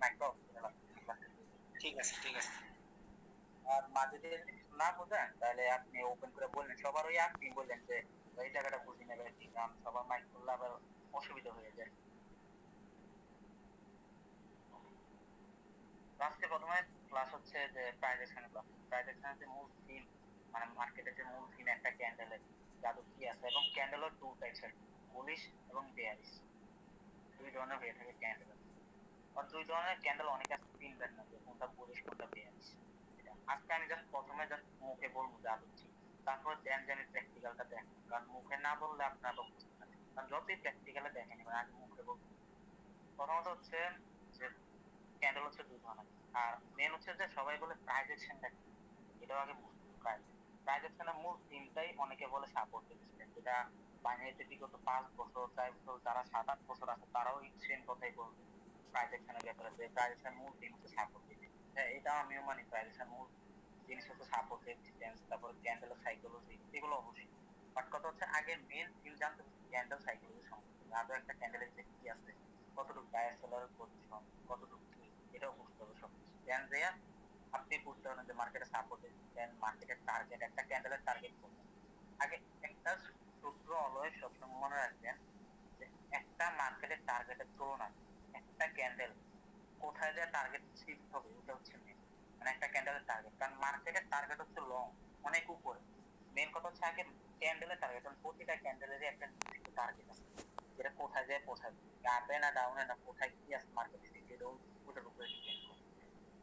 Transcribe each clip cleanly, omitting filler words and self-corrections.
Micro ঠিক আছে ঠিক আছে। আর মাঝে দিয়ে যদি না বোঝেন তাহলে আপনি ওপেন করে বললেন, সবার ওই আপনি বললেন যে এই জায়গাটা বুঝি নেবে ঠিক, কারণ সবার মাইক করলে আবার অসুবিধা হয়ে যায়। আজকে প্রথমে ক্লাস হচ্ছে যে প্রাইজেকশন ক্লাস। প্রাইজেকশনের যে মূল থিম, মানে মার্কেটের যে মূল থিম একটা ক্যান্ডেলের জাদু কি আছে, এবং ক্যান্ডেলও টু টাইপসের, বুলিশ এবং বেয়ারিশ, দুই ধরনের হয়ে থাকে ক্যান্ডেল। আর দুই ধরনের ক্যান্ডেল অনেকে আছে চিনবেন না যে কোনটা বুলিশ কোনটা বেয়ারিশ। আজকে আমি জাস্ট প্রথমে জাস্ট মুখে বলবো জাদু কি, তারপর দেন যে আমি প্র্যাকটিক্যালটা দেখেন, কারণ মুখে না বললে আপনার বুঝতে পারবেন, কারণ যতই প্র্যাকটিক্যালে দেখেন এবার আগে মুখে বলবো। প্রথমত হচ্ছে যে ক্যান্ডেল হচ্ছে দুই ধরনের। আর মেন হচ্ছে যে সবাই বলে প্রাইজেকশনটা কি, এটাও আগে বুঝতে হবে। প্রাইজেকশনের মূল থিমটাই অনেকে বলে সাপোর্ট রেজিস্ট্যান্স, যেটা বাইনারিতে বিগত 5 বছর 4 বছর যারা 7-8 বছর আছে তারাও এই সেম কথাই বলবে প্রাইজেকশনের ব্যাপারে, যে প্রাইজেকশন মূল থিম হচ্ছে সাপোর্ট রেজিস্ট্যান্স। হ্যাঁ, এটা আমিও মানি, প্রাইজেকশন মূল জিনিস হচ্ছে সাপোর্ট রেজিস্ট্যান্স, তারপর ক্যান্ডেলের সাইকোলজি, এগুলো অবশ্যই। বাট কথা হচ্ছে আগে মেন থিম জানতে হবে ক্যান্ডেল সাইকোলজি সম্পর্কে, আদৌ একটা ক্যান্ডেলের যে কি আছে, কতটুকু ডায়াসেলার পজিশন, কতটুকু কি, এটাও বুঝতে হবে সবকিছু। দেন দেয়া আপনি বুঝতে পারেন যে মার্কেটে সাপোর্ট দেন, মার্কেটের টার্গেট, একটা ক্যান্ডেলের টার্গেট করবেন। আগে একটা সূত্র অলওয়েজ সবসময় মনে রাখবেন যে একটা মার্কেটের টার্গেটের তুলনায় একটা ক্যান্ডেল কোথায় যে টার্গেট শিফট হবে ওটা হচ্ছে মেন, মানে একটা ক্যান্ডেলের টার্গেট, কারণ মার্কেটের টার্গেট হচ্ছে লং, অনেক উপরে। মেন কথা হচ্ছে আগে ক্যান্ডেলের টার্গেট, কারণ প্রতিটা ক্যান্ডেলেরই একটা নির্দিষ্ট টার্গেট আছে, যেটা কোথায় যায় পৌঁছাবে, আপে না ডাউনে না কোথায় কি আছে মার্কেটে, সেটা ওটার উপরে ডিপেন্ড করে।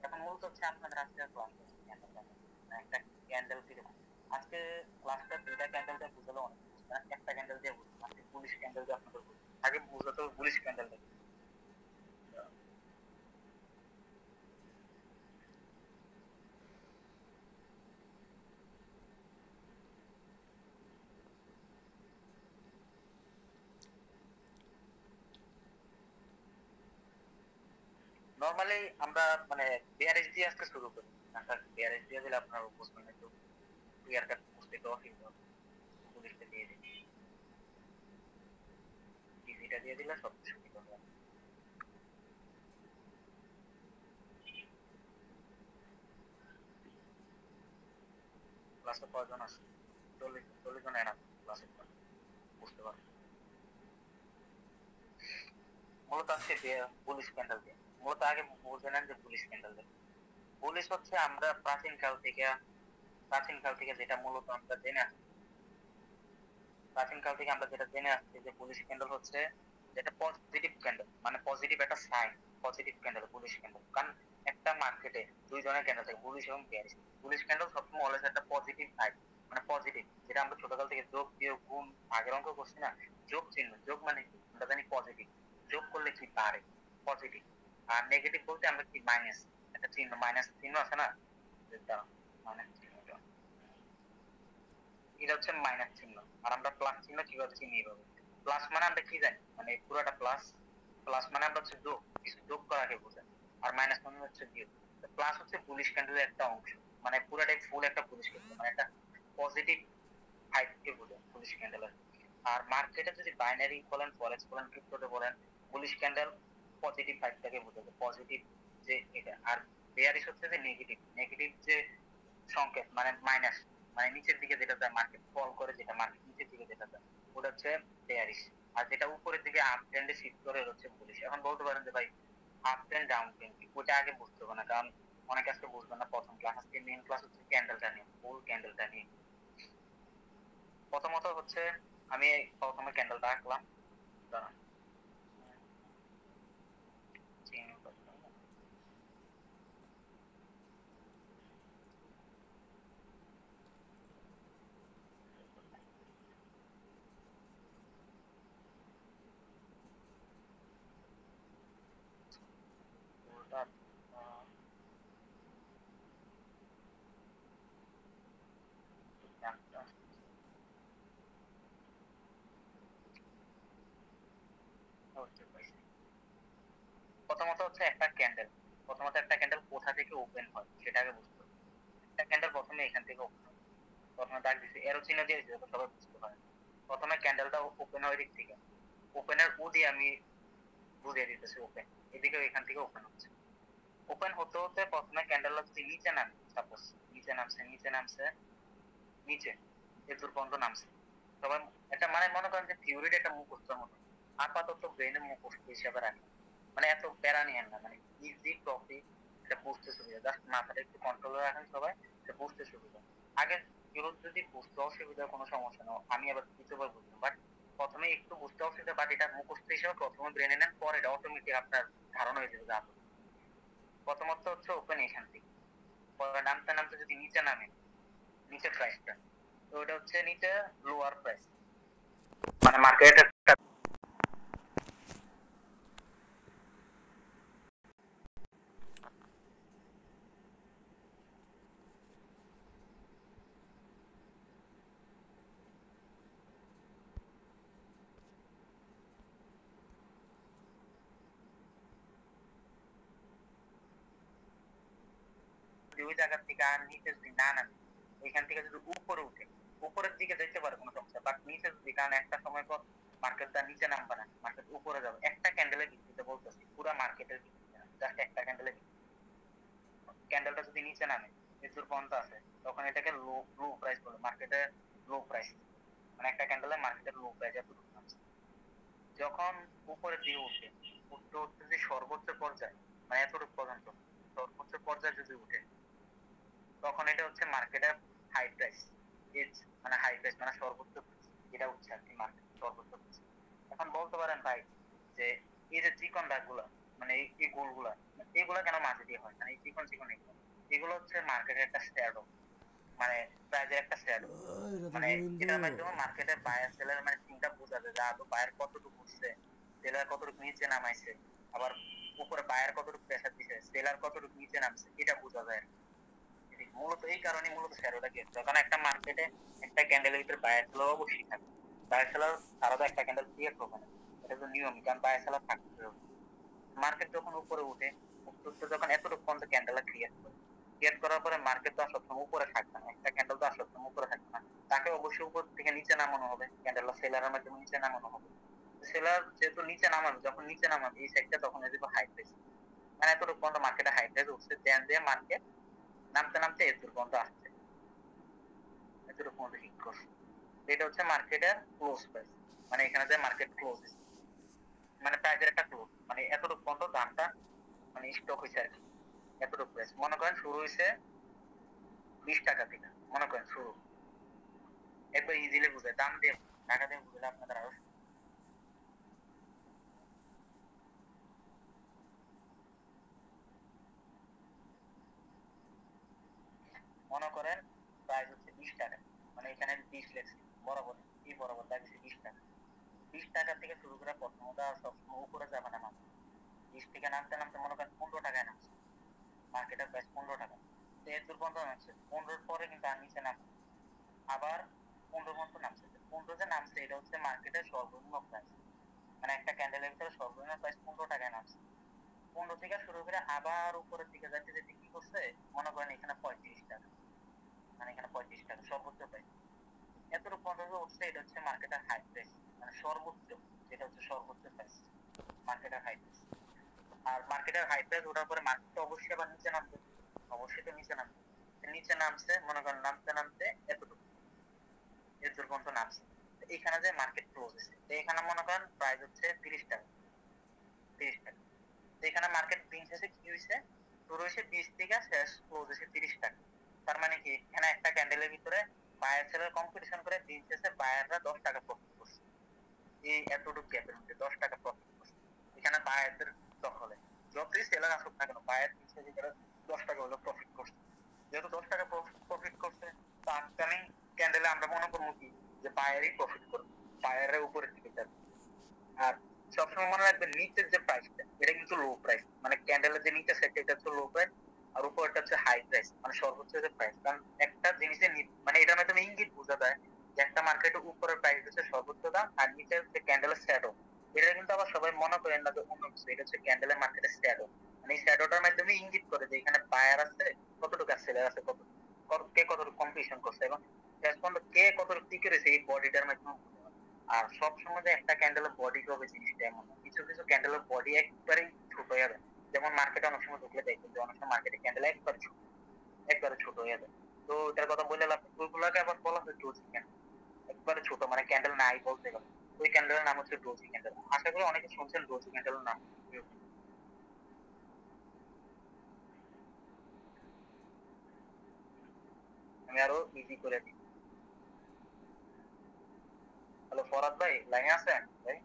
এখন মূলত হচ্ছে আপনাদের আজকে ক্লাস ক্যান্ডেল দেখেন, একটা ক্যান্ডেল কিরকম। আজকে ক্লাসটা দুইটা ক্যান্ডেল দিয়ে বুঝালে অনেক বুঝবে না, একটা ক্যান্ডেল দিয়ে বুঝবেন। আজকে বুলিশ ক্যান্ডেল দিয়ে আপনাদের বুঝবেন, আগে বুঝাতে হবে বুলিশ ক্যান্ডেল দেখে। নর্মালি আমরা মানে বিআরএস দিয়ে আজকে শুরু করি, বিআরএস দিয়ে দিলে আপনার বুঝবেন একটু ক্লিয়ার কাট, বুঝতে তো অসুবিধা হবে। বুলিশটা দিয়ে দিই, ইজিটা দিয়ে দিলে সব সুবিধা হবে। ক্লাসে কয়জন আছে? 40 জন এরা ক্লাসে বুঝতে পারবেন। মূলত আজকে পুলিশ স্ক্যান্ডাল দিয়ে, মূলত আগে বুঝে নেন যে পুলিশ স্ক্যান্ডাল দিয়ে। পুলিশ হচ্ছে আমরা প্রাচীন কাল থেকে যেটা মূলত আমরা জেনে আসছি, প্রাচীন কাল থেকে আমরা যেটা জেনে আসছি যে পুলিশ স্ক্যান্ডাল হচ্ছে যেটা পজিটিভ ক্যান্ডেল, মানে পজিটিভ একটা sign, positive candle bullish candle. কারণ একটা মার্কেটে দুই ধরনের ক্যান্ডেল থাকে, বুলিশ এবং বেয়ারিশ। পুলিশ ক্যান্ডেল সবসময় অলওয়েজ একটা পজিটিভ সাইড, মানে পজিটিভ, যেটা আমরা ছোটকাল থেকে যোগ বিয়োগ গুণ আগের অঙ্ক করছি না, যোগ চিহ্ন, যোগ মানে কি আমরা জানি পজিটিভ, যোগ করলে কি বাড়ে, পজিটিভ। আর নেগেটিভ বলতে আমরা কি মাইনাস, একটা চিহ্ন মাইনাস চিহ্ন আছে না, যেটা মাইনাস চিহ্নটা, এটা হচ্ছে মাইনাস চিহ্ন। আর আমরা প্লাস চিহ্ন কিভাবে চিনি, এইভাবে প্লাস মানে আমরা কি জানি, মানে পুরোটা প্লাস, প্লাস মানে আমরা হচ্ছে যোগ, কিছু যোগ করাকে বোঝায়। আর মাইনাস মানে হচ্ছে বিয়োগ। প্লাস হচ্ছে বুলিশ ক্যান্ডেলের একটা অংশ, মানে পুরোটাই ফুল একটা বুলিশ ক্যান্ডেল, মানে একটা পজিটিভ ফাইভ কে বোঝায় বুলিশ ক্যান্ডেলের। আর মার্কেটে যদি বাইনারি বলেন, ফরেক্স বলেন, ক্রিপ্টোতে বলেন, বুলিশ ক্যান্ডেল পজিটিভ ফাইভটাকে বোঝাবে, পজিটিভ যে এটা। আর বেয়ারিশ হচ্ছে যে নেগেটিভ, নেগেটিভ যে সংকেত, মানে মাইনাস, মানে নিচের দিকে যেটা যায়, মার্কেট ফল করে যেটা, মার্কেট নিচের দিকে যেটা যায় ওটা হচ্ছে বেয়ারিশ। আর যেটা উপরের দিকে আপ ট্রেন্ডে শিফট করে হচ্ছে বুলিশ। এখন বলতে পারেন যে ভাই আপ ট্রেন্ড ডাউন ট্রেন্ড কি, ওটা আগে বুঝতে হবে না, কারণ অনেকে আজকে বুঝবেন না। প্রথম ক্লাস, আজকে মেইন ক্লাস হচ্ছে ক্যান্ডেলটা নিয়ে, ফুল ক্যান্ডেলটা নিয়ে। প্রথমত হচ্ছে আমি প্রথমে ক্যান্ডেলটা আঁকলাম, দাঁড়ান, চিহ্ন করলাম। ফুলটা একটা হচ্ছে পাইছি। প্রথমত হচ্ছে একটা ক্যান্ডেল, প্রথমত একটা ক্যান্ডেল কোথা থেকে ওপেন হয় সেটা আগে বুঝতে হবে। একটা ক্যান্ডেল প্রথমে এখান থেকে ওপেন হয়, প্রথমে দাগ দিছি, এরো চিহ্ন দিয়ে দিছি যাতে সবাই বুঝতে পারে। প্রথমে ক্যান্ডেলটা ওপেন হয় দিক থেকে, ওপেনের ও দিয়ে আমি বুঝিয়ে দিতেছি ওপেন, এদিকে এখান থেকে ওপেন হচ্ছে। ওপেন হতে হতে প্রথমে ক্যান্ডেল যদি নিচে নামে, সাপোজ নিচে নামছে নিচে নামছে নিচে এদুর পর্যন্ত নামছে, সবাই এটা মানে মনে করেন যে থিওরির একটা মুখস্থের মতো, আপাতত ব্রেনে মুখস্থ হিসাবে রাখে, মানে এত প্যারা নিয়েন না, মানে ইজি টপিক, এটা বুঝতে সুবিধা, জাস্ট মাথাটা একটু কন্ট্রোলে রাখেন সবাই, এটা বুঝতে সুবিধা। আগে কেউ যদি বুঝতে অসুবিধা কোনো সমস্যা নেই, আমি আবার দ্বিতীয়বার বুঝলাম, বাট প্রথমে একটু বুঝতে অসুবিধা, বাট এটা মুখস্থ হিসেবে প্রথমে ব্রেনে নেন, পরে এটা অটোমেটিক আপনার ধারণা হয়ে যাবে। প্রথমত হচ্ছে ওপেন এখান থেকে, পরে নামতে নামতে যদি নিচে নামে, নিচে প্রাইসটা, তো ওটা হচ্ছে নিচে লোয়ার প্রাইস, মানে মার্কেট ওই জায়গা থেকে আর নিচে যদি না নামে, ওইখান থেকে যদি উপরে উঠে, উপরের দিকে যেতে পারে কোনো সমস্যা, বাট নিচে যদি, কারণ একটা সময় পর মার্কেটটা নিচে নামবে না, মার্কেট উপরে যাবে, একটা ক্যান্ডেলের ভিত্তিতে বলতেছি, পুরো মার্কেটের ভিত্তিতে জাস্ট একটা ক্যান্ডেলের, ক্যান্ডেলটা যদি নিচে নামে মৃত্যুর পর্যন্ত আছে, তখন এটাকে লো লো প্রাইস বলে, মার্কেটে লো প্রাইস, মানে একটা ক্যান্ডেলে মার্কেটের লো প্রাইস এতটুকু নামছে। যখন উপরের দিকে উঠে, উঠতে উঠতে যে সর্বোচ্চ পর্যায়ে, মানে এতটুকু পর্যন্ত সর্বোচ্চ পর্যায়ে যদি উঠে, তখন এটা হচ্ছে মার্কেটের হাই প্রাইস, মানে হাই প্রাইস মানে সর্বোচ্চ price, যেটা উঠছে আর কি মার্কেট সর্বোচ্চ price। এখন বলতে পারেন ভাই যে এই যে চিকন দাগগুলো, মানে এই গোলগুলা, এগুলা কেন মাঝে দিয়ে হয়, মানে এই চিকন চিকন এগুলো, এগুলো হচ্ছে মার্কেটের একটা শ্যাডো, মানে প্রাইজের একটা শ্যাডো, মানে এটার মাধ্যমে মার্কেটের বায়ার সেলার মানে চিন্তা বোঝা যায় যে আদৌ বায়ার কতটুকু উঠছে, সেলার কতটুকু নিচে নামাইছে, আবার উপরে বায়ার কতটুকু প্রেসার দিছে, সেলার কতটুকু নিচে নামছে, এটা বোঝা যায়। মূলত এই কারণে মূলত শ্যাডোটা কি, যখন একটা মার্কেটে একটা ক্যান্ডেলের ভিতরে বায়ার সেলার অবশ্যই থাকে, বায়ার সেলার ছাড়া তো একটা ক্যান্ডেল ক্রিয়েট হবে না, এটা তো নিয়ম, কারণ বায়ার সেলার থাকতে হবে। মার্কেট যখন উপরে উঠে, উঠতে উঠতে যখন এতটুকু পর্যন্ত ক্যান্ডেল ক্রিয়েট করে, ক্রিয়েট করার পরে মার্কেট তো আর সবসময় উপরে থাকবে না, একটা ক্যান্ডেল তো আর সবসময় উপরে থাকবে না, তাকে অবশ্যই উপর থেকে নিচে নামানো হবে, ক্যান্ডেল সেলারের মাধ্যমে নিচে নামানো হবে। সেলার যেহেতু নিচে নামাবে, যখন নিচে নামাবে এই সাইডটা, তখন এদিকে হাই প্রাইস, মানে এতটুকু পর্যন্ত মার্কেটে হাই প্রাইস উঠছে, দেন দিয়ে মার্কেট নামতে নামতে এতটুকু পর্যন্ত আসছে, এতটুকু পর্যন্ত হিট করছে, এটা হচ্ছে মার্কেটের ক্লোজ প্রাইস, মানে এখানে যে মার্কেট ক্লোজ, মানে প্রাইসের একটা ক্লোজ, মানে এতটুকু পর্যন্ত দামটা মানে স্টক হয়েছে আর কি, এতটুকু প্রাইস। মনে করেন শুরু হয়েছে 20 টাকা থেকে, মনে করেন শুরু, একবার ইজিলি বুঝে, দাম দিয়ে টাকা দিয়ে বুঝলে আপনাদের আরো, মনে করেন প্রাইস হচ্ছে 20 টাকা, মানে এখানে 20 লেখছে বরাবর, এই বরাবর লাগছে 20 টাকা, 20 টাকা থেকে শুরু করে প্রথমত সবসময় উপরে যাবে না মাত্র, 20 থেকে নামতে নামতে মনে করেন 15 টাকায় নামছে, মার্কেটের প্রাইস 15 টাকা, তো এর দূর পর্যন্ত নামছে, 15-র পরে কিন্তু আর নিচে নামছে, আবার 15 পর্যন্ত নামছে, 15 যে নামছে এটা হচ্ছে মার্কেটের সর্বনিম্ন প্রাইস, মানে একটা ক্যান্ডেলের ভিতরে সর্বনিম্ন প্রাইস 15 টাকায় নামছে, 15 থেকে শুরু করে আবার উপরের দিকে যাচ্ছে, যেতে কি করছে, মনে করেন এখানে 35 টাকা, মানে এখানে 35 টাকা সর্বোচ্চ প্রাইস, এতটুকু পর্যন্ত উঠছে, এটা হচ্ছে মার্কেটের হাই প্রাইস, মানে সর্বোচ্চ, যেটা হচ্ছে সর্বোচ্চ প্রাইস, মার্কেটের হাই প্রাইস। আর মার্কেটের হাই প্রাইস ওঠার পরে মার্কেট তো অবশ্যই আবার নিচে নামবে, অবশ্যই তো নিচে নামবে, নিচে নামছে মনে করেন, নামতে নামতে এতটুকু এর দূর পর্যন্ত নামছে, এখানে যে মার্কেট ক্লোজ হয়েছে, এখানে মনে করেন প্রাইস হচ্ছে 30 টাকা, 30 টাকা, এখানে মার্কেট দিন শেষে কি হয়েছে, শুরু হয়েছে 20 থেকে শেষ ক্লোজ হয়েছে 30 টাকা, তার মানে কি এখানে একটা ক্যান্ডেলের ভিতরে বায়ার সেলার কম্পিটিশন করে দিন শেষে বায়াররা 10 টাকা প্রফিট করছে, এই এতটুকু গ্যাপের মধ্যে 10 টাকা প্রফিট করছে, এখানে বায়ারদের দখলে, যতই সেলার আসুক না কেন বায়ার দিন শেষে 10 টাকা হলো প্রফিট করছে, যেহেতু 10 টাকা প্রফিট করছে, তো আপকামিং ক্যান্ডেলে আমরা মনে করবো কি যে বায়ারই প্রফিট করবে, বায়ারের উপরের দিকে যাবে। আর সবসময় মনে রাখবেন নিচের যে প্রাইসটা এটা কিন্তু লো প্রাইস, মানে ক্যান্ডেলের যে নিচে সেটা এটা হচ্ছে লো প্রাইস, আর উপরটা হচ্ছে হাই প্রাইস, মানে সর্বোচ্চ যে প্রাইস, কারণ একটা জিনিসের মানে এটার মাধ্যমে ইঙ্গিত বোঝা যায় যে একটা মার্কেটে উপরের প্রাইস হচ্ছে সর্বোচ্চ দাম, আর নিচের যে ক্যান্ডেলের শ্যাডো, এটা কিন্তু আবার সবাই মনে করেন না যে অন্য কিছু, এটা হচ্ছে ক্যান্ডেলের মার্কেটের শ্যাডো, মানে এই শ্যাডোটার মাধ্যমে ইঙ্গিত করে যে এখানে বায়ার আছে কতটুকু, আর সেলার আছে কতটুকু, কে কতটুকু কম্পিটিশন করছে, এবং শেষ পর্যন্ত কে কতটুকু টিকে রয়েছে, এই বডিটার মাধ্যমে। আর সব সময় যে একটা ক্যান্ডেলের বডি হবে জিনিসটা এমন না, কিছু কিছু ক্যান্ডেলের বডি একবারেই ছোট হয়ে যাবে, যেমন মার্কেটে অনেক সময় ঢুকলে দেখবেন যে অনেক সময় মার্কেটে ক্যান্ডেল একবারে ছোট হয়ে যায়। তো এটার কথা বলে লাভ নেই। ওইগুলোকে আবার বলা হয় ডোজি ক্যান্ডেল, একবারে ছোট মানে ক্যান্ডেল নাই বলতে গেলে। ওই ক্যান্ডেলের নাম হচ্ছে ডোজি ক্যান্ডেল। আশা করি অনেকে শুনছেন ডোজি ক্যান্ডেলের নাম। আমি আরো ইজি করে দিই। হ্যালো ফরাদ ভাই, লাইনে আছেন ভাই?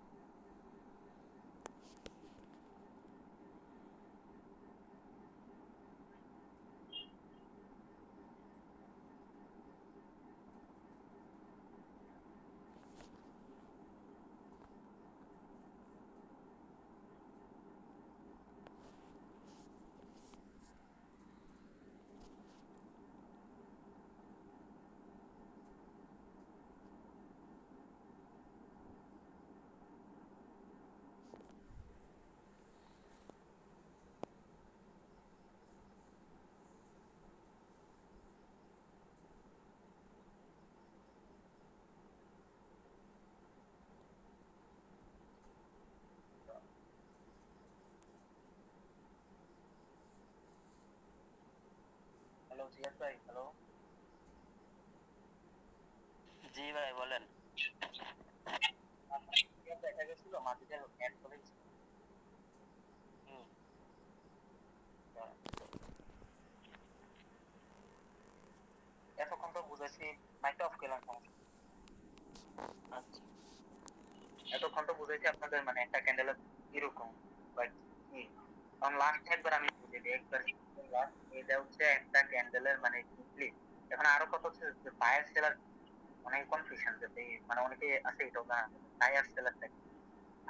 হ্যালো জিয়াদ ভাই, হ্যালো। জি ভাই বলেন। দেখা গেছিল মাটিতে অ্যাড করে গেছিল। এতক্ষণ তো বুঝেছি, মাইকটা অফ করলাম সমস্যা। আচ্ছা এতক্ষণ তো বুঝেছি আপনাদের মানে একটা ক্যান্ডেলের এরকম বাট কি, কারণ লাস্ট একবার আমি বুঝে দিই একবার last এটা হচ্ছে একটা ক্যান্ডেলের মানে ডিপলি। এখন আরো কত হচ্ছে যে বায়ার সেলার, অনেক কনফিউশন যে মানে অনেকে আছে এটা না, বায়ার সেলার।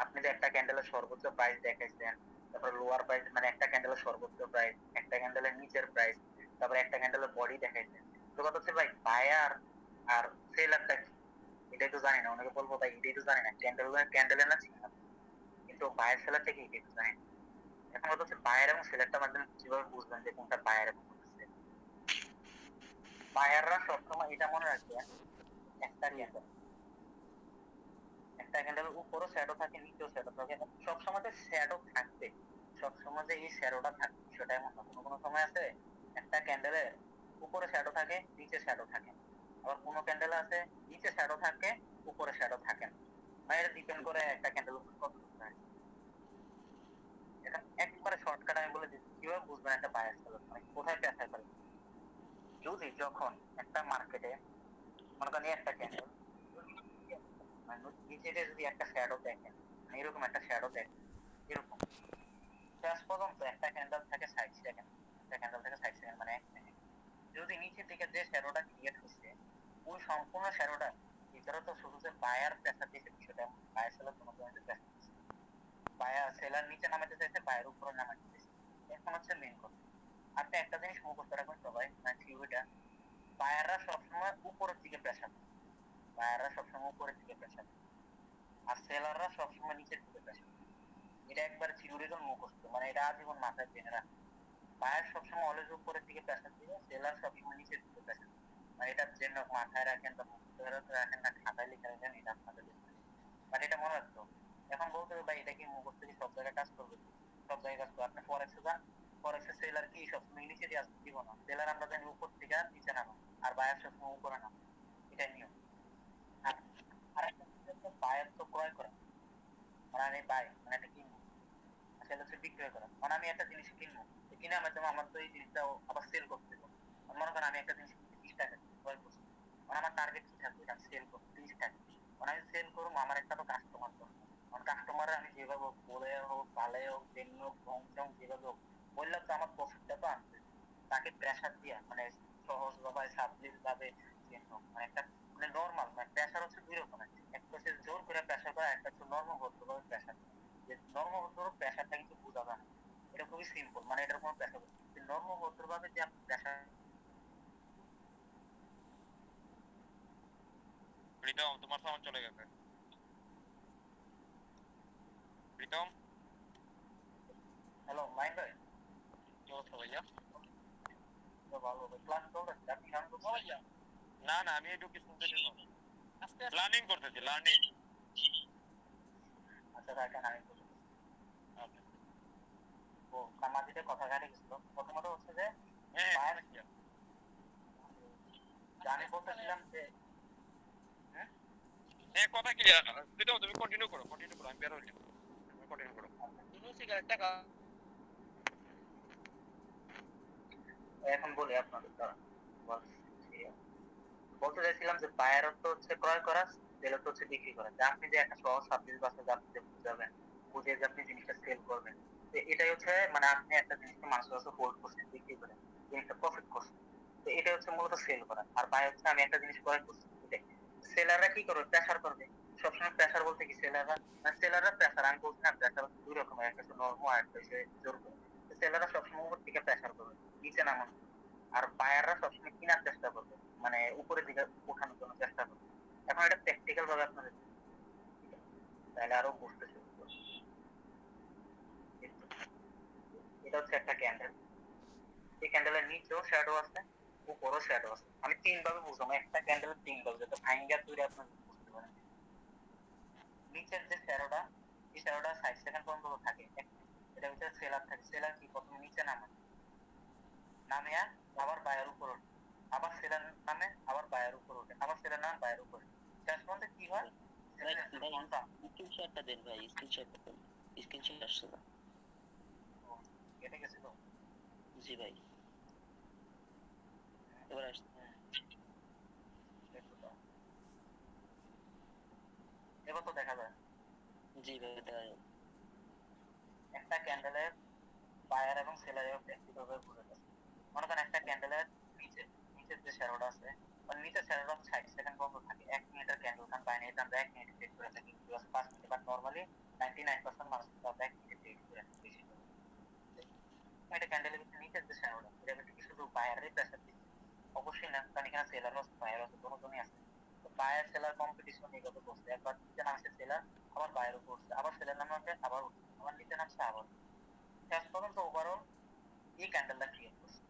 আপনি যে একটা ক্যান্ডেলের সর্বোচ্চ প্রাইস দেখাইছেন, তারপর লোয়ার প্রাইস মানে একটা ক্যান্ডেলের সর্বোচ্চ প্রাইস, একটা ক্যান্ডেলের নিচের প্রাইস, তারপর একটা ক্যান্ডেলের বডি দেখাইছেন। তো কথা হচ্ছে ভাই বায়ার আর সেলারটা কি, এটাই তো জানি না। অনেকে বলবো ভাই এটাই তো জানি না, ক্যান্ডেলের না ছিল, কিন্তু বায়ার সেলারটা কি এটাই তো জানি না। এখন কথা হচ্ছে বায়ার এবং সেলারটার মাধ্যমে কিভাবে বুঝবেন যে কোনটা বায়ার এবং কোনটা সেলার? বায়াররা সবসময় এটা মনে রাখবেন, একটা ক্যান্ডেল, একটা ক্যান্ডেলের উপরও শ্যাডো থাকে, নিচেও শ্যাডো থাকে। সবসময় যে শ্যাডো থাকবে, সবসময় যে এই শ্যাডোটা থাকবে সেটা এমন না। কোনো কোনো সময় আছে একটা ক্যান্ডেলের উপরে শ্যাডো থাকে, নিচে শ্যাডো থাকে। আবার কোনো ক্যান্ডেল আছে নিচে শ্যাডো থাকে, উপরে শ্যাডো থাকে না। মানে এটা ডিপেন্ড করে একটা ক্যান্ডেল উপর কত থাকে। এটা একবারে শর্টকাট আমি বলে দিচ্ছি কিভাবে বুঝবেন একটা বায়ার সেলার মানে কোথায় প্রেসার করে। যদি যখন একটা মার্কেটে মনে করেন একটা ক্যান্ডেল মানে নিচে যদি একটা শ্যাডো দেখেন, মানে এরকম একটা শ্যাডো দেখেন, এরকম শেষ পর্যন্ত একটা ক্যান্ডেল থাকে 60 সেকেন্ড, একটা ক্যান্ডেল থাকে 60 সেকেন্ড মানে 1 মিনিট। যদি নিচের দিকে যে শ্যাডোটা ক্রিয়েট হচ্ছে, ওই সম্পূর্ণ শ্যাডোটা ভিতরে তো শুধু যে বায়ার প্রেসার দিয়েছে বিষয়টা, বায়ার সেলার কোনো পয়েন্টে প্রেসার দিচ্ছে, বায়ার সেলার নিচে নামাতে চাইছে, বায়ার উপরে নামাতে চাইছে। এখন হচ্ছে মেইন কথা, আপনি একটা জিনিস মুখস্থ রাখবেন সবাই, মানে থিওরিটা, বায়াররা সবসময় উপরের দিকে প্রেসার, বায়াররা সবসময় উপরের দিকে প্রেসার, আর সেলাররা সবসময় নিচের দিকে প্রেসার। এটা একবার থিওরিক্যাল মুখস্থ, মানে এটা আজীবন মাথায় জেনে রাখবেন। বায়ার সবসময় অলওয়েজ উপরের দিকে প্রেসার দিবে, সেলার সবসময় নিচের দিকে প্রেসার দিবে। মানে এটা জেনে মাথায় রাখেন বা মুখস্থ রাখেন না খাতায় লিখে রাখেন, এটা আপনাদের ব্যাপার। বাট এটা মনে রাখতো। এখন বলতে হবে ভাই এটা কি মুখস্থ কি সব জায়গায় কাজ করবে? সব জায়গায় কাজ করবে। আপনি ফরেক্সে যান, ফরেক্সে সেলার কি সবসময় নিচে দিয়ে আসতে দিব না, সেলার আমরা জানি উপর থেকে নিচে নামা, আর বায়ার সবসময় উপরে নামা, এটাই নিয়ম। আর আরেকটা বায়ার তো ক্রয় করে, মানে আমি বাই মানে এটা কিনবো, সেটা হচ্ছে বিক্রয় করা। মানে আমি একটা জিনিস কিনবো, কিনে আমার জন্য আমার তো এই জিনিসটাও আবার সেল করতে হবে। মনে করেন আমি একটা জিনিস কিনছি 20 টাকা ক্রয় করছি, মানে আমার টার্গেট কি থাকবে, এটা সেল করবো 30 টাকা। মানে আমি সেল করবো, আমার একটা তো কাস্টমার দরকার। কারণ কাস্টমারে আমি যেভাবে হোক, বলে হোক পালে হোক যেমনি হোক ভং চং যেভাবে হোক বললে তো আমার প্রফিটটা তো আনতে হবে। তাকে প্রেশার দিয়া মানে সহজ ভাবে সাবলীল ভাবে মানে একটা মানে নর্মাল মানে প্রেশার হচ্ছে দুই রকমের, একটা হচ্ছে জোর করে প্রেশার করা, একটা হচ্ছে নর্মাল ভদ্রভাবে প্রেশার। যে নর্মভদ্র প্রেশারটা কিন্তু বোঝা যায় না, এটা খুবই সিম্পল, মানে এটার কোনো প্রেশার নেই। নর্মভদ্র ভাবে যে আপনি প্রেশার। প্রীতম, তোমার সাউন্ড চলে গেছে। প্রীতম, হ্যালো মাইন্ড ভাই, কি অবস্থা ভাইয়া? ভালো ভাই, ক্লাস চলতেছে, আপনি গান করছেন? না না, আমি একটু কিছু শুনতেছি না, লার্নিং করতেছি, লার্নিং। আচ্ছা থাকেন আমি বলি। আচ্ছা। ও আমার যে কথা কাটে গেছিল প্রথমত হচ্ছে যে হ্যাঁ বায়ার অনেক clear। আমি বলতেছিলাম যে হ্যাঁ কথা ক্লিয়ার। তুমি কন্টিনিউ করো আমি বের হইলাম, তুমি কন্টিনিউ করো। তুমি সিগারেটটা খা। এখন বলি আপনাদের বলতে চাইছিলাম যে বায়ার অর্থ হচ্ছে ক্রয় করা, সেল অর্থ হচ্ছে বিক্রি করা। যে আপনি যে একটা সহজ সার্ভিস বাসে যে আপনি যে বুঝাবেন, বুঝে যে আপনি জিনিসটা সেল করবেন, তো এটাই হচ্ছে মানে আপনি একটা জিনিসকে মানুষের কাছে হোল্ড করছেন, বিক্রি করেন, জিনিসটা প্রফিট করছেন। তো এটা হচ্ছে মূলত সেল করা। আর বাই হচ্ছে আমি একটা জিনিস ক্রয় করছি, এটাই। সেলাররা কি করবে? প্রেসার করবে। সবসময় প্রেসার বলতে কি সেলাররা প্রেসার, আমি বলছি না প্রেসার দুই রকমের, একটা হচ্ছে নরম আর একটা হচ্ছে জোর করে। সেলাররা সবসময় উপর থেকে প্রেসার করবে, নিচে নামানো। আর বায়াররা সবসময় কেনার চেষ্টা করবে, মানে উপরের দিকে ওঠানোর জন্য চেষ্টা করবে। এখন এটা প্র্যাকটিক্যাল ভাবে আপনাদের তাহলে আরো বুঝতে শুরু করবে। এটা হচ্ছে একটা ক্যান্ডেল, এই ক্যান্ডেলের নিচেও শ্যাডো আছে, উপরও শ্যাডো আছে। আমি তিন ভাবে বুঝলাম, একটা ক্যান্ডেলের তিন ভাবে, যাতে ভাইঙ্গা তৈরি আপনারা বুঝতে পারেন। নিচের যে শ্যাডোটা, এই শ্যাডোটা 60 সেকেন্ড পর্যন্ত থাকে, এটা ভিতরে সেলার থাকে। সেলার কি প্রথমে নিচে নামে, নামিয়া আবার বায়ের উপর ওঠে, আবার সেলার নামে, আবার বায়ের উপর ওঠে, আবার সেলার নামে বায়ের উপর। শেষ পর্যন্ত কি হয়? স্ক্রিনশটটা দেন ভাই, স্ক্রিনশটটা দেন, স্ক্রিনশট আসছে না। কেটে গেছিল। জি ভাই, এবার আসছে। এবার তো দেখা যায় জি ভাই, দেখা যায়। একটা ক্যান্ডেলের বায়ার এবং সেলারের ব্যক্তিগতভাবে বোঝা যায়। মনে করেন একটা ক্যান্ডেলের নিচের যে শ্যাডোটা আছে, মানে নিচের শ্যাডোটা 60 সেকেন্ড পর্যন্ত থাকে। 1 মিনিটের ক্যান্ডেল কান বাইনারিতে আমরা 1 মিনিটে ট্রেড করে থাকি, প্লাস 5 মিনিট, বাট নরমালি 99% মানুষ কিন্তু আমরা 1 মিনিটে ট্রেড করে থাকি বেশি করে। এটা ক্যান্ডেলের ভিতরে নিচের যে শ্যাডোটা, এটা ভিতরে কি শুধু বায়ারের প্রেসার দিচ্ছে? অবশ্যই না, কারণ এখানে সেলার আছে, বায়ার আছে, দুটোজনই আছে। তো বায়ার সেলার কম্পিটিশন এগোতে বসছে, একবার নিচে নামছে সেলার, আবার বায়ার উপর উঠছে, আবার সেলার নামে আবার উঠছে, আবার নিচে নামছে, আবার শেষ পর্যন্ত ওভারঅল এই ক্যান্ডেলটা ক্রিয়েট করছে,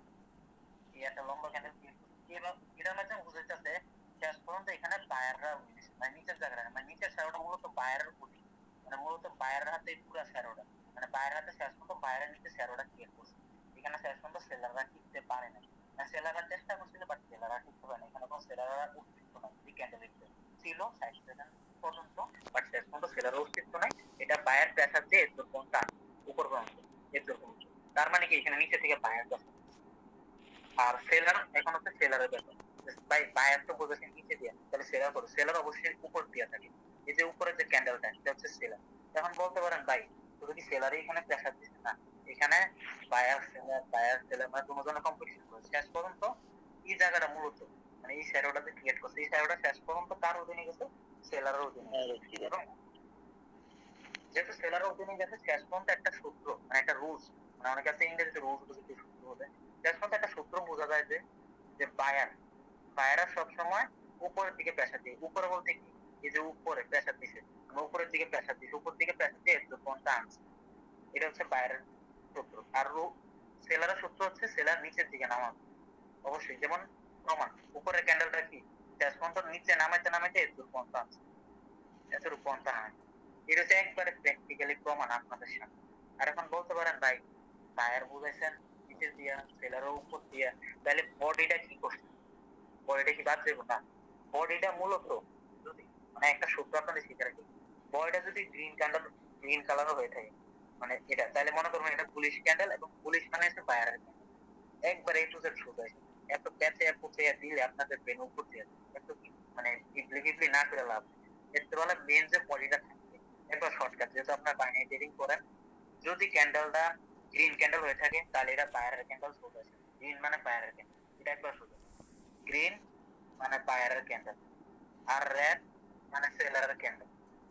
এই একটা লম্বা ক্যান্ডেল ক্রিয়েট করছে। এবার এটার মাধ্যমে বুঝাইতেছে শেষ পর্যন্ত এখানে বায়াররা উঠেছে, মানে নিচের জায়গাটা, মানে নিচের শ্যাডোটা মূলত বায়ারের উপরই, মানে মূলত বায়ারের হাতে পুরো শ্যাডোটা, মানে বায়ারের হাতে শেষ পর্যন্ত বায়ারের নিচে শ্যাডোটা ক্রিয়েট করছে। এখানে শেষ পর্যন্ত সেলাররা টিকতে পারে না, সেলাররা চেষ্টা করছিল বাট সেলাররা টিকতে পারে না। এখানে কোনো সেলাররা অস্তিত্ব নাই, এই ক্যান্ডেলের ছিল 60 সেকেন্ড পর্যন্ত, বাট শেষ পর্যন্ত সেলারের অস্তিত্ব নাই। এটা বায়ার প্রেসার দিয়ে এর পর্যন্ত উপর পর্যন্ত, এর পর্যন্ত। তার মানে কি এখানে নিচে থেকে বায়ার প্রেসার, আর সেলার এখন হচ্ছে সেলারের ব্যাপার। ভাই বায়ার তো বোঝাচ্ছে নিচে দিয়ে, তাহলে সেলার করো, সেলার অবশ্যই উপর দিয়ে থাকে। এই যে উপরে যে ক্যান্ডেলটা, এটা হচ্ছে সেলার। এখন বলতে পারেন ভাই শুধু কি সেলারই এখানে প্রেসার দিচ্ছে? না, এখানে বায়ার সেলার মানে দুজনে কম্পিটিশন করে। শেষ পর্যন্ত এই জায়গাটা মূলত মানে এই শ্যাডোটা যে ক্রিয়েট করছে, এই শ্যাডোটা শেষ পর্যন্ত কার অধীনে গেছে? সেলারের অধীনে। এবং যেহেতু সেলারের অধীনে গেছে, শেষ পর্যন্ত একটা সূত্র, মানে একটা রুলস, মানে অনেক কাছে ইংরেজিতে রুলস বুঝতে সূত্র বলে, শেষ পর্যন্ত একটা সূত্র বোঝা যায় যে যে বায়াররা সবসময় উপরের দিকে প্রেসার দিয়ে, উপরে বলতে কি এই যে উপরে প্রেসার দিছে, মানে উপরের দিকে প্রেসার দিছে, উপর দিকে প্রেসার দিয়ে কোনটা আনছে, এটা হচ্ছে বায়ারের সূত্র। আর সেলারের সূত্র হচ্ছে সেলার নিচের দিকে নামাবে অবশ্যই। যেমন প্রমাণ, উপরের ক্যান্ডেলটা কি শেষ পর্যন্ত নিচে নামাইতে নামাইতে এত পর্যন্ত আনছে, এত পর্যন্ত আনছে। এটা হচ্ছে একবারে প্র্যাকটিক্যালি প্রমাণ আপনাদের সামনে। আর এখন বলতে পারেন ভাই বায়ার বুঝাইছেন নিচে দিয়া, সেলারও উপর দিয়া, তাহলে বডিটা কি করছে? বডিটা কি বাদ দেবো? না, বডিটা মূলত যদি মানে একটা সূত্র আপনাদের শিখে রাখি, বডিটা যদি গ্রিন কালারও হয়ে থাকে, মানে এটা তাহলে মনে করবেন এটা পুলিশ ক্যান্ডেল, এবং পুলিশ মানে হচ্ছে বায়ারের ক্যান্ডেল। একবার এই টু জেড শুরু হয়েছে। এত প্যাচে পুচে দিলে আপনাদের ব্রেন উপর দিয়ে এত মানে ইবলি না করে লাভ। এর থেকে বলে মেন যে বডিটা থাকবে, একবার শর্টকাট, যেহেতু আপনার বাইনারি ট্রেডিং করেন, যদি ক্যান্ডেলটা গ্রিন ক্যান্ডেল হয়ে থাকে তাহলে এটা বায়ারের ক্যান্ডেল শুরু হয়েছে। গ্রিন মানে বায়ারের ক্যান্ডেল, এটা একবার শুরু, গ্রিন মানে বায়ারের ক্যান্ডেল, আর রেড মানে সেলারের ক্যান্ডেল,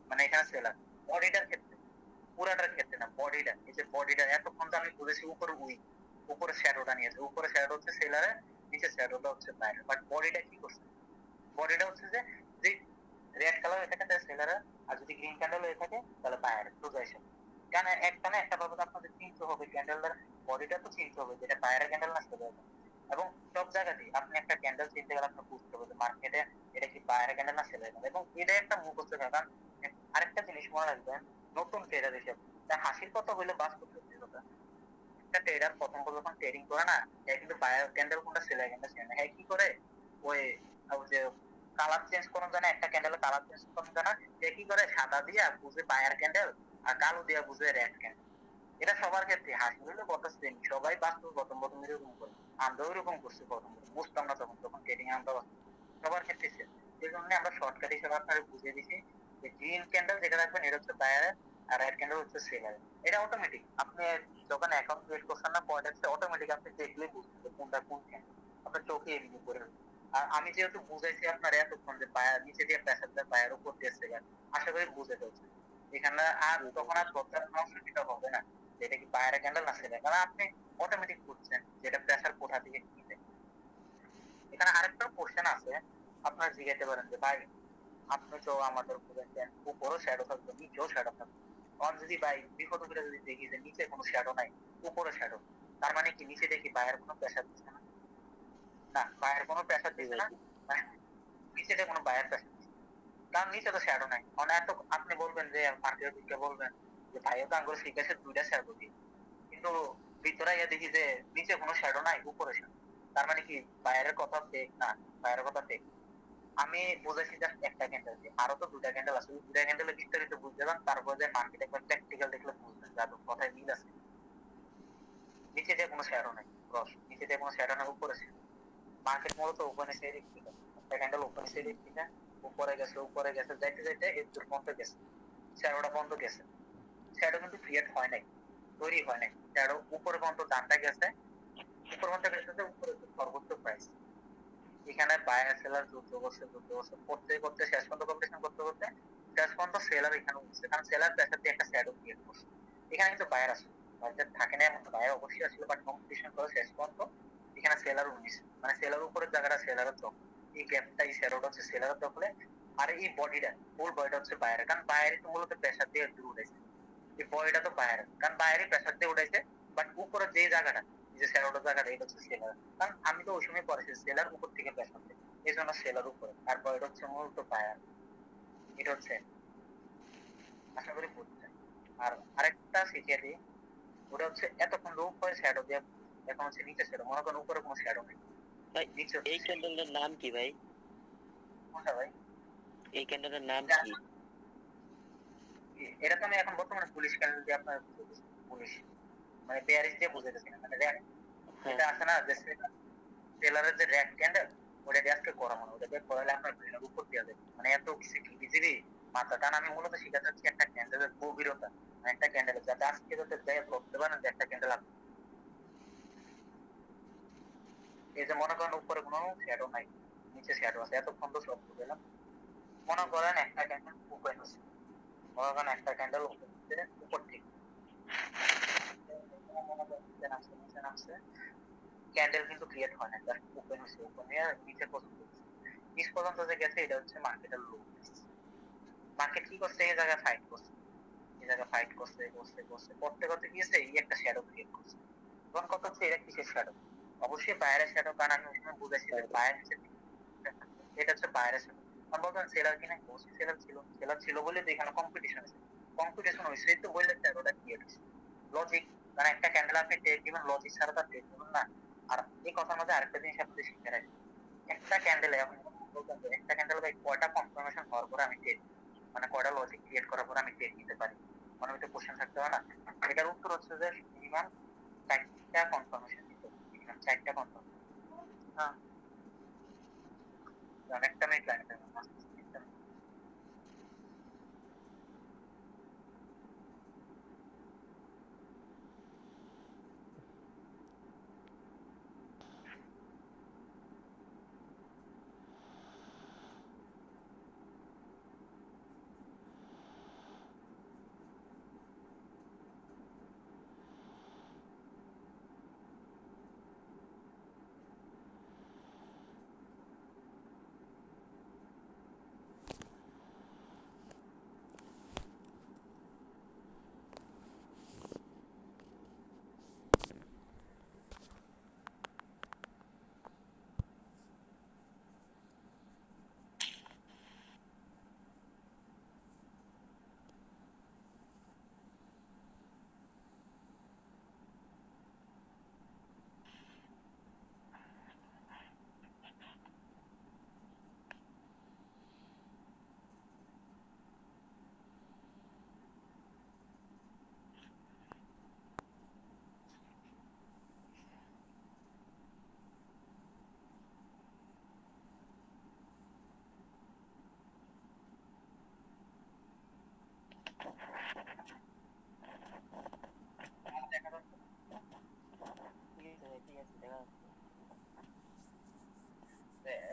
মানে এখানে সেলার। বডিটার ক্ষেত্রে, পুরাটার ক্ষেত্রে না, বডিটা, এই যে বডিটা এতক্ষণ তো আমি বুঝেছি উপরে উইক, উপরে শ্যাডোটা নিয়েছে, উপরে শ্যাডো হচ্ছে সেলারের, নিচে শ্যাডোটা হচ্ছে বায়ারের, বাট বডিটা কি করছে? বডিটা হচ্ছে যে যে রেড কালার হয়ে থাকে তাহলে সেলারের, আর যদি গ্রিন ক্যান্ডেল হয়ে থাকে তাহলে বায়ারের। সোজা হিসাব, কেন একটা না একটা ভাবে আপনাদের চিনতে হবে, ক্যান্ডেলটার বডিটা তো চিনতে হবে যেটা বায়ারের ক্যান্ডেল না সেলারের। এবং সব জায়গাতেই আপনি একটা ক্যান্ডেল চিনতে গেলে আপনার বুঝতে হবে মার্কেটে এটা কি বায়ারের ক্যান্ডেল না সেলারের ক্যান্ডেল। এবং এটা একটা মুখস্থ থাকে। কারণ আরেকটা জিনিস মনে রাখবেন, নতুন ট্রেডার হিসেবে হাসির কথা হইলে বাস্তব সত্যি কথা, একটা ট্রেডার প্রথম যখন ট্রেডিং করে না, সে কিন্তু বায়ার ক্যান্ডেল কোনটা সেলার ক্যান্ডেল চেনে না। হ্যাঁ কি করে, ওই যে কালার চেঞ্জ করুন জানা, একটা ক্যান্ডেলের কালার চেঞ্জ করুন জানা, সে কি করে সাদা দিয়া বুঝে বায়ার ক্যান্ডেল আর কালো দিয়া বুঝে রেড ক্যান্ডেল। এটা সবার ক্ষেত্রে হাসি হইলে কত শ্রেণী, সবাই বাস্তব প্রথম এরকম করে। আমরাও এরকম করছি প্রথম, বুঝতাম না তখন, ট্রেডিং আমরা সবার ক্ষেত্রে সেই জন্য আমরা শর্টকাট হিসেবে আপনারা বুঝিয়ে দিচ্ছি যে গ্রিন ক্যান্ডেল যেটা রাখবেন এটা হচ্ছে বায়ার আর রেড ক্যান্ডেল হচ্ছে সেলার। এটা অটোমেটিক, আপনি যখন অ্যাকাউন্ট ক্রিয়েট করছেন না পয়েন্টে, অটোমেটিক আপনি দেখলে বুঝতে কোনটা কোন ক্যান্ডেল আপনার চোখে এমনি করে। আর আমি যেহেতু বুঝাইছি আপনার এতক্ষণ যে বায়ার নিচে দিয়ে প্রেসার দেয়, বায়ার উপর দিয়ে সেলার, আশা করি বুঝে ফেলছেন এখানে। আর তখন আর প্রচার সমস্যা হবে না যেটা কি বায়ার ক্যান্ডেল না সেলার, কারণ আপনি অটোমেটিক বুঝছেন যেটা প্রেসার কোথা থেকে কিনবে। এখানে আরেকটা কোশ্চেন আছে, আপনারা জিজ্ঞাসা পারেন যে ভাই আপনি তো আমাদের বুঝেছেন উপরও শ্যাডো থাকবে নিচেও শ্যাডো থাকবে, তখন যদি ভাই বিপদ করে যদি দেখি যে নিচে কোনো শ্যাডো নাই উপরে শ্যাডো, তার মানে কি নিচে দেখি বায়ের কোনো প্রেসার দিচ্ছে না, না বায়ের কোনো প্রেসার দিচ্ছে না, নিচেতে কোনো বায়ের প্রেসার দিচ্ছে, কারণ নিচে তো শ্যাডো নাই। মানে এত আপনি বলবেন যে মার্কেটের দিকে বলবেন যে ভাইও তো আঙ্গুল শিখেছে দুইটা শ্যাডো দিয়ে, কিন্তু ভিতরে গিয়ে দেখি যে নিচে কোনো শ্যাডো নাই উপরে শ্যাডো, তার মানে কি বায়ারের কথা ফেক না, বায়ারের কথা ফেক। আমি বুঝেছি জাস্ট একটা ক্যান্ডেল দিয়ে, আরো তো দুটা ক্যান্ডেল আছে, দুটা ক্যান্ডেলে বিস্তারিত বুঝতে পারেন, তারপর যে মার্কেট একবার প্র্যাকটিক্যাল দেখলে বুঝবেন যাদের কথায় মিল আছে। নিচে দিয়ে কোনো শ্যাডো নাই, রস নিচে দিয়ে কোনো শ্যাডো নাই, উপরে মার্কেট মূলত ওপেন সাইড একটা ক্যান্ডেল ওপেন সাইড থেকে উপরে গেছে যাইতে যাইতে এর দূর পর্যন্ত গেছে, শ্যাডোটা বন্ধ গেছে, শ্যাডো কিন্তু ক্রিয়েট হয় নাই, তৈরি হয় নাই, শ্যাডো উপরে পর্যন্ত ডানটা গেছে, উপর পর্যন্ত গেছে যে উপরে সর্বোচ্চ প্রাইস। এখানে বায়ার সেলার যুদ্ধ করছে করতে করতে শেষ পর্যন্ত কম্পিটিশন করতে করতে শেষ পর্যন্ত সেলার এখানে উঠছে, কারণ সেলার প্রেসার দিয়ে একটা শ্যাডো ক্রিয়েট করছে। এখানে কিন্তু বায়ার আছে, বায়ার থাকে না এমন, বায়ার অবশ্যই আসলে, বাট কম্পিটিশন করে শেষ পর্যন্ত এখানে সেলার উঠছে, মানে সেলার উপরের জায়গাটা সেলারের দখল, এই গ্যাপটা এই শ্যাডোটা হচ্ছে সেলারের দখলে, আর এই বডিটা ফুল বডিটা হচ্ছে বায়ার, কারণ বায়ারই তো মূলত প্রেসার দিয়ে উঠেছে, এই বডিটা তো বায়ার, কারণ বায়ারই প্রেসার দিয়ে উঠেছে, বাট উপরে যে জায়গাটা যে শ্যাডোটা জায়গাটা এটা হচ্ছে সেলার, কারণ আমি তো ওই সময় পড়েছি সেলার উপর থেকে প্রেসার দেয়, এই জন্য সেলার উপরে, তারপর এটা হচ্ছে মূলত বায়ার। এটা হচ্ছে, আশা করি বুঝছেন। আর আরেকটা শিখিয়ে দিই, ওটা হচ্ছে এতক্ষণ লোক করে শ্যাডো দিয়ে, এখন হচ্ছে নিচে শ্যাডো, মনে করেন উপরে কোনো শ্যাডো নেই, ভাই নিচে এই ক্যান্ডেলের নাম কি ভাই? কোনটা ভাই? এই ক্যান্ডেলের নাম কি? এটা তো আমি এখন বর্তমানে পুলিশ ক্যান্ডেল দিয়ে আপনার পুলিশ মানে পেয়ারিস দিয়ে বুঝাইতেছি না, মানে এটা আছে না যে সেলারের যে রেড ক্যান্ডেল, ওটা দিয়ে আজকে করা মানে, ওটা দিয়ে করালে আপনার ব্রেনের উপর দিয়ে যাবে, মানে এত কিছু ইজিলি মাথা টান। আমি মূলত শিখাতে চাচ্ছি একটা ক্যান্ডেলের গভীরতা, মানে একটা ক্যান্ডেলের যাতে আজকে যাতে দেয় ধরতে পারেন যে একটা ক্যান্ডেল আপনি, এই যে মনে করেন উপরে কোনো শ্যাডো নাই, নিচে শ্যাডো আছে, এতক্ষণ তো সব বুঝলাম। মনে করেন একটা ক্যান্ডেল ওপেন হচ্ছে, মনে করেন একটা ক্যান্ডেল ওপেন হচ্ছে উপর থেকে, মনে করেন নিচে নামছে, ক্যান্ডেল কিন্তু ক্রিয়েট হয় না, জাস্ট ওপেন হচ্ছে, ওপেন হয়ে নিচে পর্যন্ত নিচ পর্যন্ত যে গেছে, এটা হচ্ছে মার্কেটের লো। মার্কেট কি করছে, এই জায়গায় ফাইট করছে, এই জায়গায় ফাইট করছে করছে করছে করতে করতে কি হচ্ছে, এই একটা শ্যাডো ক্রিয়েট করছে। তখন কত হচ্ছে, এটা কিসের শ্যাডো? অবশ্যই বাইরের শ্যাডো, কারণ আমি ওই সময় বুঝেছি বাইরে নিচে, এটা হচ্ছে বাইরের শ্যাডো। আমি বলতাম সেলার কিনা, অবশ্যই সেলার ছিল বলে তো এখানে কম্পিটিশন আছে, কম্পিটিশন হয়েছে তো বললে শ্যাডোটা ক্রিয়েট হচ্ছে। লজিক, মানে একটা ক্যান্ডেল আপনি টেক দিবেন, লজিক ছাড়া তার টেক দিবেন না। আর এই কথার মধ্যে আরেকটা জিনিস আপনাদের শিখে রাখি, একটা ক্যান্ডেলে এখন বলতাম যে একটা ক্যান্ডেল ভাই কয়টা কনফার্মেশন হওয়ার পরে আমি টেক, মানে কয়টা লজিক ক্রিয়েট করার পরে আমি টেক নিতে পারি, মানে ওইটা কোশ্চেন থাকতে হবে না। এটার উত্তর হচ্ছে যে মিনিমাম 4টা কনফার্মেশন দিতে হবে, মিনিমাম 4টা কনফার্মেশন। হ্যাঁ, অনেকটা মিনিট লাগবে।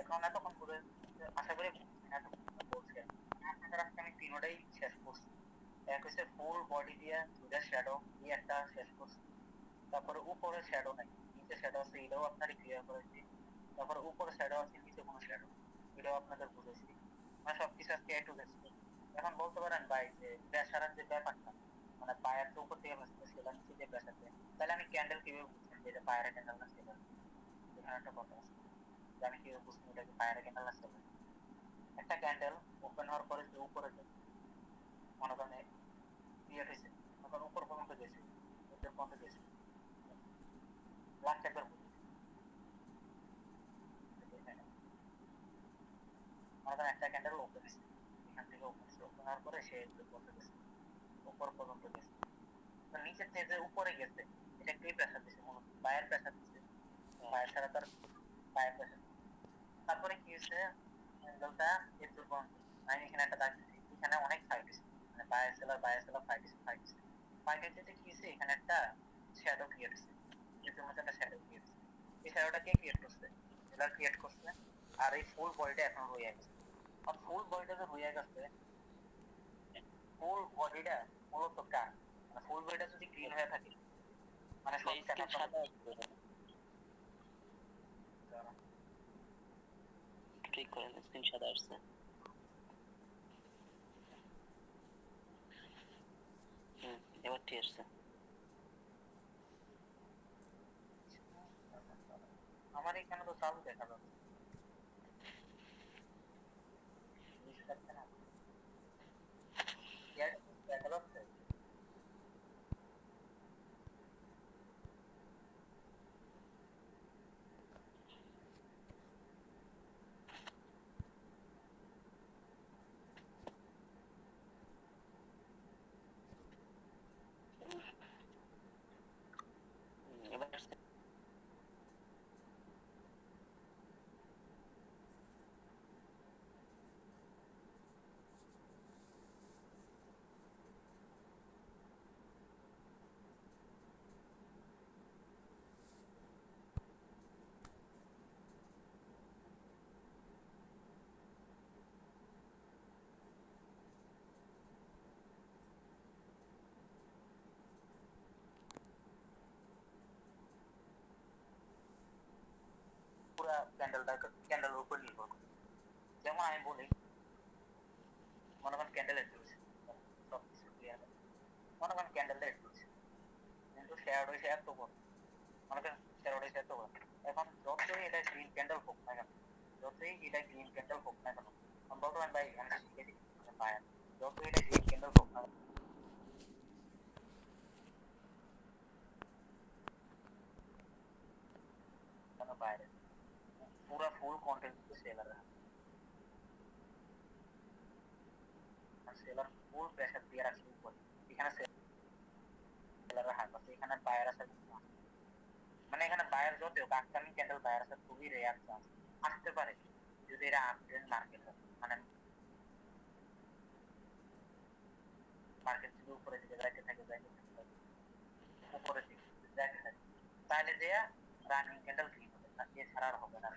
এখন এতক্ষণ করে আশা করি এতক্ষণ বলছি আপনাদের আজকে আমি তিনোটাই শেষ করছি। এক হচ্ছে ফুল বডি দিয়ে দুইটা শ্যাডো দিয়ে একটা শেষ করছি, তারপরে উপরে শ্যাডো নাই, নিচে শ্যাডো আছে, এটাও আপনার ক্লিয়ার করেছি। তারপরে উপরে শ্যাডো আছে, নিচে কোনো শ্যাডো, এটাও আপনাদের বুঝেছি। মানে সবকিছু আজকে একটু গেছে। এখন বলতে পারেন ভাই যে প্রেশারের যে ব্যাপারটা, মানে পায়ের তো উপর থেকে ভাসতে সেটা নিচে যে প্রেশার দেয়, তাহলে আমি ক্যান্ডেল কিভাবে বুঝছেন যে এটা পায়ের ক্যান্ডেল না সেটা? এখানে একটা কথা আছে যে আমি কিভাবে বুঝছি এটা কি পায়ের ক্যান্ডেল না সেটা। একটা ক্যান্ডেল ওপেন হওয়ার পরে যে উপরে যায়, মনে করেন ক্রিয়েট হয়েছে, মনে করেন উপর পর্যন্ত গেছে, উপর পর্যন্ত গেছে, লাস্ট একবার বুঝেছি। মনে করেন একটা ক্যান্ডেল ওপেন হয়েছে, এখান থেকে ওপেন হয়েছে, ওপেন হওয়ার পরে সে পর্যন্ত গেছে, উপর পর্যন্ত গেছে, তো নিচের থেকে যে উপরে গেছে এটা কে প্রেশার দিচ্ছে? মূলত পায়ের প্রেশার দিচ্ছে, পায়ের ছাড়া তার পায়ের প্রেশার। তারপরে কি হয়েছে, ক্যান্ডেলটা একটু পর্যন্ত আমি এখানে একটা দাগ দিচ্ছি, এখানে অনেক ফাইট হয়েছে, মানে বায়ার সেলার ফাইট হয়েছে, ফাইট হয়েছে কি হয়েছে, এখানে একটা শ্যাডো ক্রিয়েট হয়েছে, এটার মধ্যে একটা শ্যাডো ক্রিয়েট হয়েছে। এই শ্যাডোটা কে ক্রিয়েট করছে? সেলার ক্রিয়েট করছে। আর এই ফুল বডিটা এখন রয়ে গেছে। আর ফুল বডিটা যে রয়ে গেছে, ফুল বডিটা মূলত কার? মানে ফুল বডিটা যদি গ্রিন হয়ে থাকে, মানে সব স্ক্রিন সাদা ঠিক করেন, স্ক্রিন সাদা আসছে। এবার ঠিক আসছে। আমার এখানে তো চালু দেখা যাচ্ছে, দেখা যাচ্ছে। এবার আসছে। পুরা ক্যান্ডেলের উপর নির্ভর করে। যেমন আমি বলি, মনে করেন ক্যান্ডেল এড করেছে, সবকিছু ক্লিয়ার, মনে করেন ক্যান্ডেলটা এড করেছে, কিন্তু শেয়ার হয়েছে এত বড়, মনে করেন শেয়ার হয়েছে এত বড়। এখন যতই এটা গ্রিন ক্যান্ডেল হোক না কেন, যতই এটা গ্রিন ক্যান্ডেল হোক না কেন, বর্তমান ভাই আমি শিখে দিচ্ছি পায়, যতই এটা গ্রিন ক্যান্ডেল হোক না কেন বাইরে পুরা ফুল কন্টেন্ট কিন্তু সেলার ফুল প্রেসার দিয়ে রাখছে উপরে, এখানে সেলারের হাত আছে, এখানে বায়ার আছে, মানে এখানে বায়ার যত হোক আপকামিং ক্যান্ডেল বায়ার আছে খুবই রেয়ার চান্স আসতে পারে যদি এরা আপট্রেন্ড মার্কেট হয়, মানে মার্কেট যদি উপরে দিকে যাইতে থাকে উপরে দিকে যাইতে থাকে, তাহলে যে রানিং ক্যান্ডেল ক্লিন হবে, এছাড়া আর হবে না।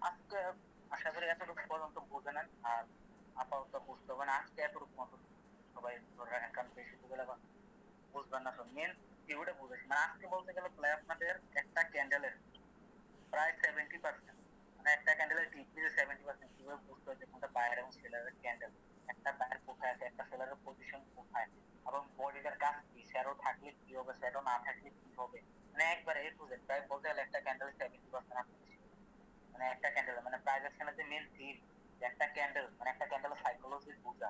আজকে আশা করি এতটুকু পর্যন্ত বুঝে নেন, আর আপাতত বুঝতে হবে না, আজকে এতটুকু মতো সবাই ধরে রাখেন, কারণ বেশি বুঝে বুঝবেন না। মেন ভিউটা বুঝেছি, মানে আজকে বলতে গেলে প্রায় আপনাদের একটা ক্যান্ডেলের প্রায় 70%, মানে একটা ক্যান্ডেলের ক্লিক দিয়ে 70% কিভাবে বুঝতে হয় যে কোনটা বায়ার এবং সেলারের ক্যান্ডেল, একটা বায়ার কোথায় আছে, একটা সেলারের পজিশন কোথায়, এবং বডিটার কাজ কি, শ্যাডো থাকলে কি হবে, শ্যাডো না থাকলে কি হবে, মানে একবার এ টু জেড প্রায় বলতে গেলে একটা ক্যান্ডেল 70% আপনি, মানে একটা ক্যান্ডেল মানে প্রাইজেকশনের যে মেন থিম, যে একটা ক্যান্ডেল মানে একটা ক্যান্ডেল সাইকোলজি বুঝা,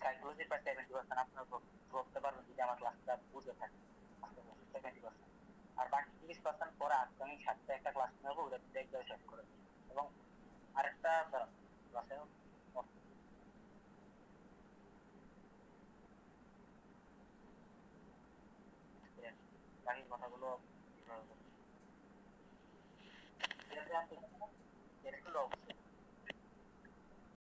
সাইকোলজি প্রায় 70% আপনারা ধরতে পারবেন যদি আমার ক্লাসটা বুঝে থাকে 70%, আর বাকি 30% পরে আজকে আমি সাতটা একটা ক্লাস নেবো, ওটা একবার শেষ করে দেবো। এবং আরেকটা ক্লাসে বাকি কথাগুলো কিভাবে